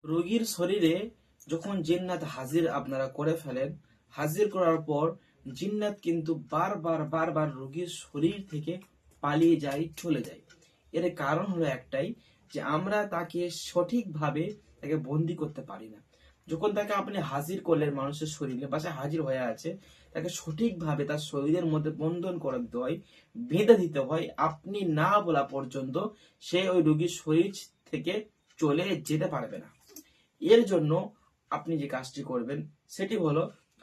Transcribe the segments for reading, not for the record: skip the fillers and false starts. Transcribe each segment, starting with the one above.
রোগীর শরীরে যখন জিন্নাত হাজির আপনারা করে ফেলেন, হাজির করার পর জিন্নাত কিন্তু বারবার বারবার রোগীর শরীর থেকে পালিয়ে যায়, চলে যায়। এর কারণ হলো একটাই, যে আমরা তাকে সঠিকভাবে তাকে বন্দি করতে পারি না। যখন তাকে আপনি হাজির করলেন মানুষের শরীরে, বাসায় হাজির হয়ে আছে, তাকে সঠিকভাবে তার শরীরের মধ্যে বন্ধন করে দিতে হয়, বেঁধে দিতে হয়। আপনি না বলা পর্যন্ত সে ওই রোগীর শরীর থেকে চলে যেতে পারবে না। এর জন্য আপনি যে কাজটি করবেন সেটি হলো,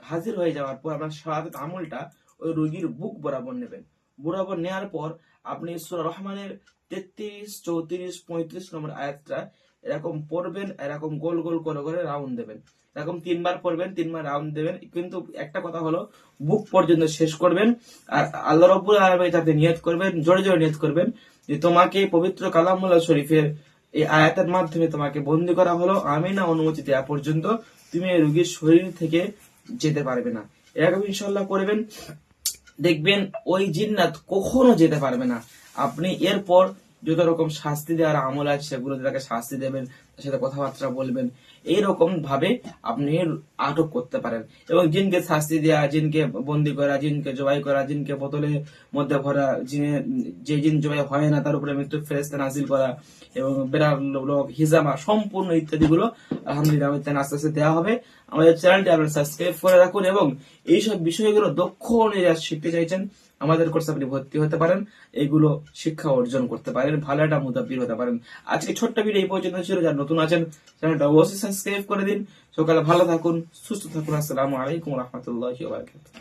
হাজির হয়ে যাওয়ার পর আপনার শাহাদাত আমলটা ওই রোগীর বুক বরাবর নেবেন। বরাবর নেওয়ার পর আপনি সূরা রহমানের 33, 34, 35 নম্বর আয়াতটা এরকম পড়বেন, এরকম গোল গোল করে করে রাউন্ড দেবেন। এরকম 3 বার পড়বেন, 3 বার রাউন্ড দেবেন। কিন্তু একটা কথা হলো, বুক পর্যন্ত শেষ করবেন। আর আল্লাহ রাব্বুল আলামিন তাতে নিয়ত করবেন, জোরে জোরে নিয়ত করবেন যে তোমাকে পবিত্র কালামুল্লাহ শরীফের এই আয়াতের মাধ্যমে তোমাকে বন্দী করা হলো, আমি না অনুমতি দেওয়া পর্যন্ত তুমি এই রোগীর শরীর থেকে যেতে পারবে না। এরকম ইনশাল্লাহ করবেন, দেখবেন ওই জিন্নাত কখনো যেতে পারবে না। আপনি এরপর যত রকম শাস্তি দেওয়ার আমল আছে সেগুলো তাকে শাস্তি দেবেন, তার সাথে কথাবার্তা বলবেন। এইরকম ভাবে আপনি আটক করতে পারেন। এবং জিনকে শাস্তি দেওয়া, জিনকে বন্দি করা, জিনকে জবাই করা, জিনকে বোতলের মধ্যে ভরা, যে জিন জবাই হয় না তার উপরে মৃত্যু ফেরেশতা নাজিল করা, এবং বেড়ার লোক হিজামা সম্পূর্ণ ইত্যাদি গুলো আলহামদুলিল্লাহ আস্তে আস্তে দেওয়া হবে। আমাদের চ্যানেলটি আপনারা সাবস্ক্রাইব করে রাখুন, এবং এইসব বিষয়গুলো দক্ষ অনুযায়ী শিখতে চাইছেন আমাদের কোর্সে আপনি ভর্তি হতে পারেন, এইগুলো শিক্ষা অর্জন করতে পারেন, ভালো একটা মুতাব্বির হতে পারেন। আজকে ছোট্ট ভিডিও এই পর্যন্ত ছিল। যারা নতুন আছেন চ্যানেলটা অবশ্যই সাবস্ক্রাইব করে দিন। সকালে ভালো থাকুন, সুস্থ থাকুন। আসসালামু আলাইকুম রহমতুল্লাহি ওয়া বারাকাতুহু।